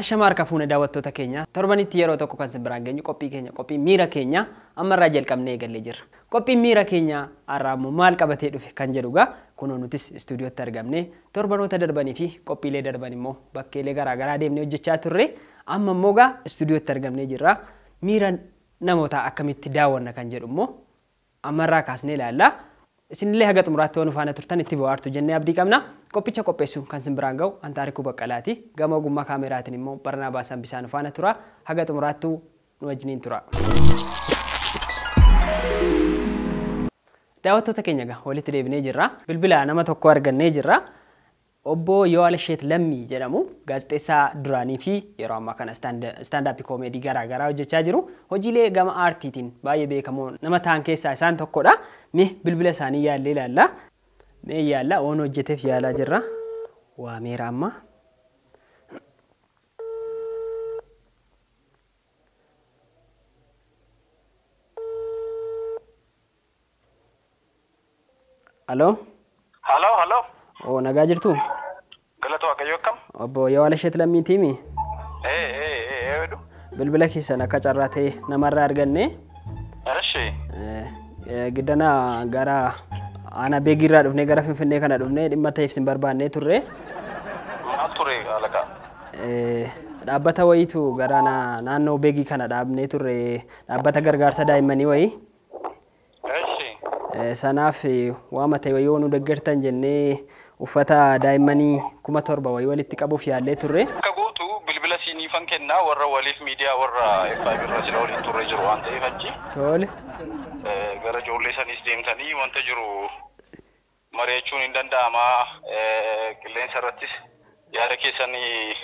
Ashama harka fuune daawwattoota keenya torbanitti yeroo tokko kan simbiraan geenyu qophii keenya qophii miira keenya ammarraa jalqabnee eegallee jirra. Qophii miira keenya har'aammoo maal qabatee dhufe kan jedhugaa kunoo nutis istuudiyootti argamnee torbanoota darbanii fi qophiilee darban immoo bakkeelee garaagaraa deemnee hojjechaa turre amma immoo gaa istuudiyootti argamnee jirra. Miira namoota akkamitti daawwanna kan jedhu immoo ammarraa kaasnee ilaalla. Isinillee haga xumuraatti waan ufaana turtan itti bohaartu jennee abdii qabna. Qophicha qopheessuun kan simbiraan ga'u Antaarikuu Baqqalaati. Gama ogummaa kaameraatiin immoo Barnaabaas Hambisaan ufaana tura. Haga xumuraattu nu wajjiniin tura. Daawwattoota keenya gaa walitti deebinee jirra. Bilbila nama tokko argannee jirra. Obbo Yawaalsheet Lammii jedhamu gaazexeessaa duraanii fi yeroo ammaa kana stand-up comedy garaagaraa hojjechaa jiru. Hojiilee gama aartiitiin baay'ee beekamoo nama ta'an keessaa isaan tokkodha. Mee bilbila isaanii yaallee ilaalla. Mee yaalla waan hojjeteef yaalaa jirra. Waa meera amma. Halo. Oh, nagaa jirtu? Galata Waaqayyoo akkam? Obbo Yawaalsheet Lammiitii mi? Eedu. Bilbila keessan akka carraa ta'e namarraa arganne. Eeshi. Giddana gara ana beegirraa dhufnee gara Finfinnee kana dhufnee dhimma ta'eef sin barbaannee turre. Maal ture alaqa? Dhaabbata wayiitu gara naannoo beegii kana dhaabnee turre dhaabbata gargaarsa daa'immanii wayii. Sanaaf waama ta'e wayii nu deeggartan jennee uffata daa'immanii 7,000 wayii walitti qabuuf yaallee turre. Akka gootu bilbila siiniifan kennaa warra waliif miidiyaa warra FB irra jira waliin turre jiru waan ta'eef achi. Tole. Gara ijoollee sanis deemtanii wanta jiru mari'achuun hin danda'ama. Qilleensa irrattis yaada keessanii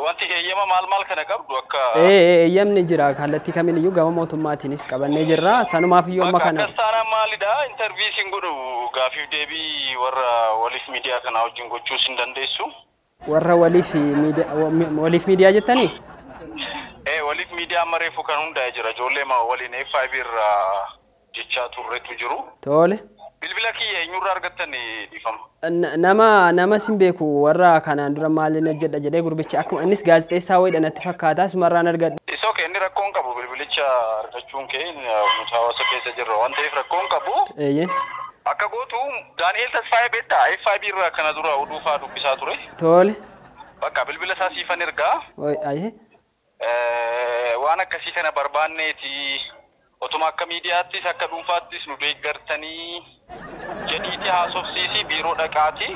wanti eeyyama maal kana qabdu akka eeyyamni jira kallattii kamiiniyyuu gama mootummaatiinis qabannee jirra. Sanumaaf iyyuu amma kana. Akkasaan maalidha interviisiin godhu gaafiif deebii warra waliif miidiyaa kana wajjin gochuus hin dandeessu. Warra waliif miidiyaa jettanii? Waliif miidiyaa amma reefu kan hundaa'e jira. Ijoollee waliin F5 irra jechaa turretu jiru. Tole. Bilbila kiyya eenyurraa argattan dhiifama. Nama sin beeku warra kanaan dura maaliin hojjedha jedhee gurbicha akkuma innis gaazexeessaa wayiidha natti fakkaata sumarraan argadhe. Isoo inni rakkoon qabu bilbilicha argachuun kee hawaasa keessa jirra waan ta'eef rakkoon qabu. Akka gootu Daani'eel Tasfaayee beektaa F5 irraa kana dura oduufaa dubbisaa ture. Tole. Bakka bilbila isaa siifan ergaa. Waan akkasii kana barbaanneeti otuma akka miidiyaattis akka dhuunfaattis nu deeggartanii jedhiiti haasofsiisii biiroo dhaqaati.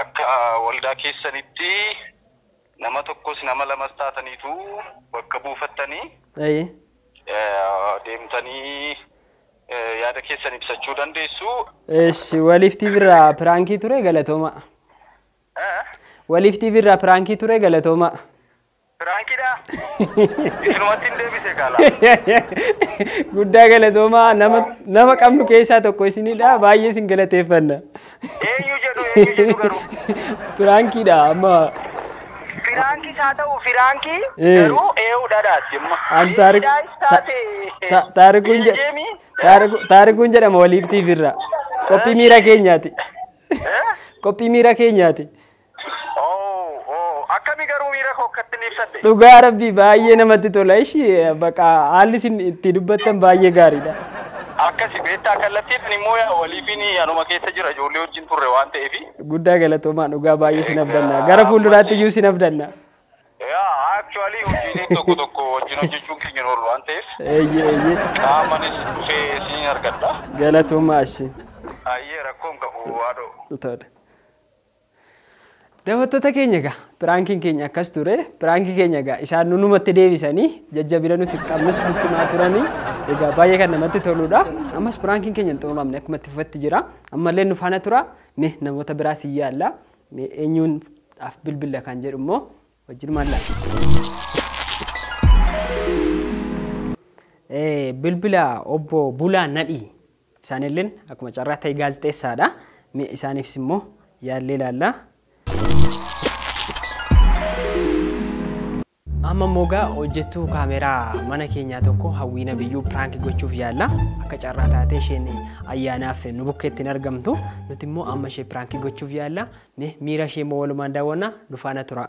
Akka waldaa keessanitti nama tokkos nama lamas taataniitu bakka buufattanii deemtanii yaada keessan ibsachuu dandeessu. Eeshi waliif tiibirraa piraankii ture galatooma. Waliif tiibirraa piraankii ture galatooma. Piraankiidha. Isinumatti hin deebise kaala. Guddaa galatooma nama qabnu keessaa tokko isinidha baay'ee isin galateeffanna. Eenyu jedhu garuu. Piraankiidha amma. Firaankii haa ta'u firaankii garuu ee'uudhaadhaati amma. Taarikuun jedhama waliif tiibirraa. Qophii miira keenyaati. Qophii miira keenyaati. Akkami garuu miira kokkatti ibsadde. Dhugaa Rabbii baay'ee namatti tola ishee bakka haalli isin itti dubbattan baay'ee gaariidha. Akkasi beektaa kallattiin immoo waliifin anuma keessa jira ijoollee wajjin turre waan ta'eef. Guddaa galatoomaa dhugaa baay'ee sin abdanna. Gara fuulduraatti iyyuu sin abdanna. Actually hojiileen tokko wajjin hojjechuun keenya oolu waan ta'eef. Qaamanis dhufee siin argadha. Galatoomaa ishee. Rakkoon qabu waadoo. Daawwattoota keenya egaa piraankiin keenya akkas ture. Piraankii keenya egaa isaan numatti deebisanii jajjabina nuti qabnus nutti maa turanii egaa baay'ee kan namatti toludha. Ammas piraankiin keenya hin xumuramne akkuma itti fufatti jira. Ammallee nu faana tura. Mee namoota biraas hin yaalla. Mee eenyuun dhaaf bilbila kan jedhu immoo wajjin maallaa. Bilbila obbo Bulaa Nadhii isaanillee akkuma carraa ta'e gaazexeessaadha. Mee isaaniifis immoo yaallee ilaalla. Amma moga hojjettuu kaameraa mana keenyaa tokko Hawwiina Biyyuu piraank gochuuf yaalla. Akka carraa taatee isheen ayyaanaaf nu bukkeetti hin argamtu. Nuti immoo amma ishee piraank gochuuf yaalla. Miira ishee immoo walumaan daawwanna dhufaana tura.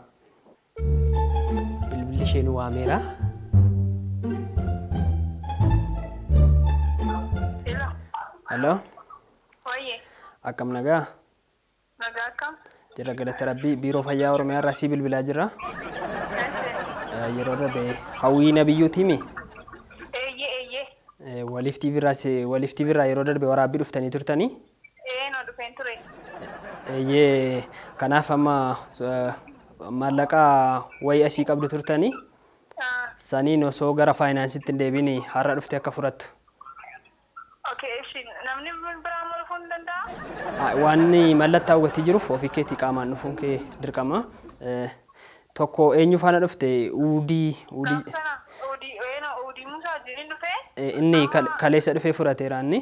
isheen waameera. Hello. Oye, Akkam nagaa? nagaa akkam? Jira galata Rabbii biiroo fayyaa Oromiyaa irraa si bilbilaa jira. Yeroo darbe hawwii nabiyyuutii mi? Eeyyee. Waliif TV irraa yeroo darbe waraabbii dhuftanii turtanii? No dhufeen ture. Kanaaf amma maallaqaa wayii asii qabdu turtanii? Saniin osoo gara faayinaansiitti hin deebiin har'a dhufte akka furattu. Namni biraa maal dhufuu ni danda'a? Waan mallattoo hawwatii jiruuf ofii keetii qaamaan dhufuun kee dirqama. Tokko eenyu faana dhufte Uudii Musaa jirin dhufee? Inni kaleessa dhufee furateera inni.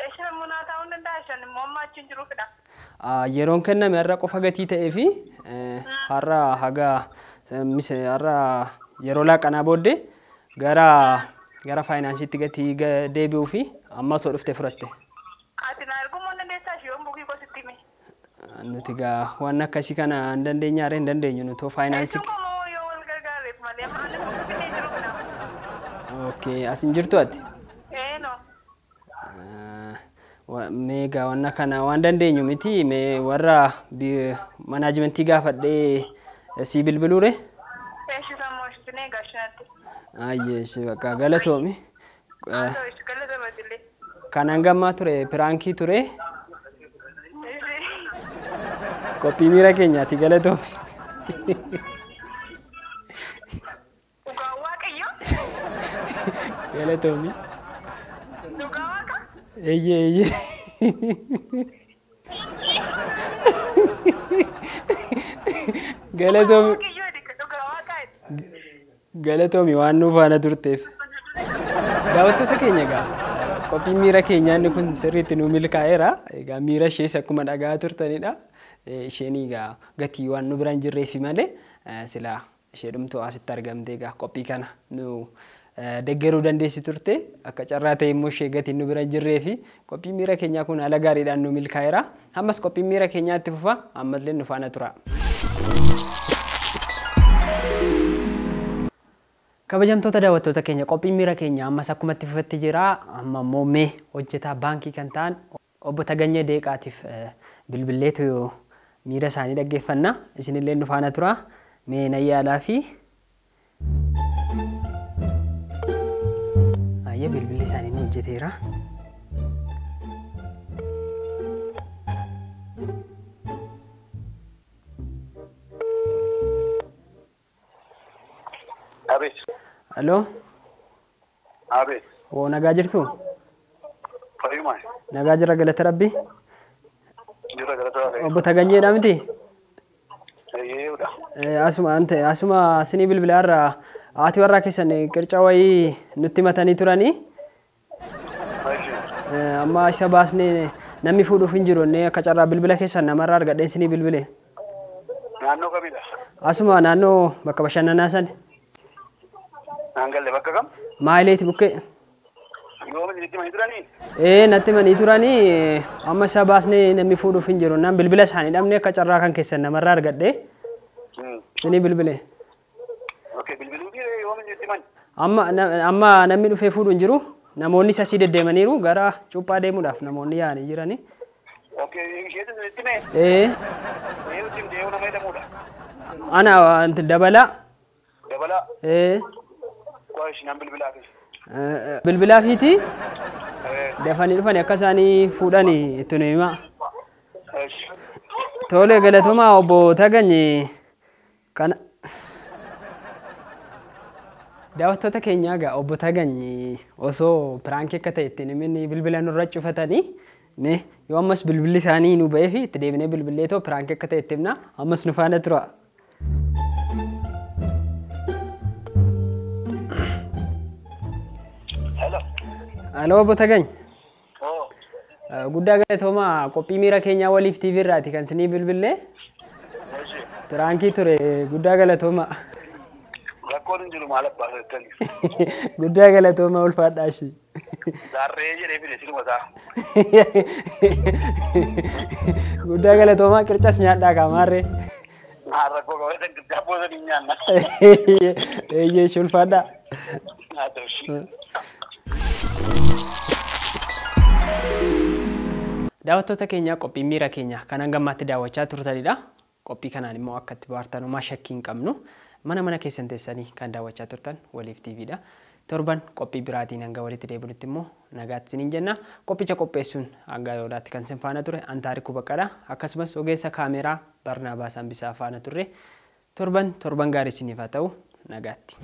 Ishin munaa ta'uu ni danda'a ishin immoo amma achiin jiruufidha. Yeroon kenname har'a qofa gatii ta'ee fi har'a yeroo laaqanaa booddee gara faayinaansiitti gatii deebi'uu fi amma osoo dhufte furatte. Ati na arguu moo dandeessaa ishee yoon bukii kositti hime? Nuti gaa waan akkasii kana hin dandeenyaare hin dandeenyu nuti faayinaansii. Eessuukamoo yoo wal gargaareef malee amma ani bukii jiruufidha. Okay, as hin jirtu ati? No. Meegaa waan kana waan dandeenyu miti mee warra manaajimentii gaafadhee si bilbiluure? Eeshisamoo ishitine gaashinatti. Ayyeesh bakka galatoomi. Galatoomatilee. Kanaan gammaa ture piraankii ture. Qophii miira keenyaati galatoomi. Dhugaa waaqayyo? Galatoomi. Dhugaa waaqa? Eeyyee. Galatoomi. Galatoomi waan nuuf faana turteef. Daawwattoota keenya egaa qophiin miira keenyaa inni kun sirriitti nu milkaa'eera. Egaa miira ishees akkuma dhagaa turtanidha. Isheen egaa gatii waan nu biraan jirreefi malee silaa isheedhumtuu asitti argamte egaa qophii kana nu deeggaruu dandeessi turte. Akka carraa ta'e immoo ishee gatiin nu biraan jirreefi qophiin miira keenyaa kun haala gaariidhaan nu milkaa'eera. Ammas qophiin miira keenyaatti fufa ammallee nu faana tura. Kabajamtoota daawwattoota keenya qophiin miira keenya ammas akkuma itti fufatti jira. Amma immoo mee hojjetaa baankii kan ta'an obbo Taganyee Deeqaatiif bilbilleetu miira isaanii dhaggeeffanna. Isinillee nu faana tura. Mee nayyaalaa fi bilbilli isaanii nu hojjeteera. Abis. Hello. Abis. Nagaa jirtu? Fayyuma. Nagaa jira galata Rabbii. Jira galata Rabbii. Obbo Taganyeedha miti? Eeyyeedha. Asuma sinii bilbilaa irraa haati warraa keessan qirca wayii nutti matanii turanii. Amma isa baasnee namni fuudhuuf hin jiru inni akka carraa bilbila keessan namarraa argadheen sinii bilbile. Naannoo kamidha? Asuma naannoo bakka bashannanaa sani. Naangalle bakka kam? Maayileeti bukkee. Yoo itti manii turanii? Natti manii turanii amma isa baasnee namni fuudhuuf hin jiru naan bilbila isaanii dhabnee akka carraa kan keessan namarraa argadhee sinii bilbile. Bilbiluuti yoo itti manii? Amma namni dhufee fuudhu hin jiru. Namoonni sasii deddeemaniiru gara cuuphaa deemuudhaaf namoonni yaa'anii jiranii. Isheetu itti mee? Ittiin deemu nama jedhamudha. Ana dabalaa. Dabalaa? Ishinaan bilbilaafi. Bilbilaafiiti? Dafanii dhufanii akka isaanii fuudhanii itti nu himaa. Tole galatoomaa obbo Taganyee kana. Daawwattoota keenyaa egaa obbo Taganyee osoo piraankii akka ta'e ittiin himinni bilbila nurra cufatanii yoo ammas bilbilli isaanii nu ba'ee fi itti deebinee bilbillee too piraankii akka ta'e itti himna ammas nu faana tura. Halloo obbo Tagany. Guddaa galatoomaa qophii miira keenyaa waliif TV irraati kan isinii bilbillee. Piraankii ture guddaa galatoomaa. Rakkoon hin jiru maal abbaa jettani? Guddaa galatoomaa ulfaadhaa ishee. Daarree jedhee fide sinuma ta'a. Guddaa galatoomaa qircas nyaadhaa kaamaarree. Harrakkoo qabatee guddaa boosanii nyaanna. Eeyyee shulfaadha. Haa ta'u. Daawwattoota keenya qophii miira keenya kan hangammaatti daawwachaa turtanidha. Qophii kanaan immoo akka itti bohaartan homaa shakkii hin qabnu. Mana keessan teessanii kan daawwachaa turtan Waliif TVdha. Torban qophii biraatiin hanga walitti deebinutti immoo nagaatti isiniin jenna. Qophicha qopheessuun hanga yoolaatti kan isin faana ture Antaarikuu Baqqalaa akkasumas ogeessa kaameeraa Barnaabaas Hambisaa faana turre. Torban gaarii isiniif haa ta'u nagaatti.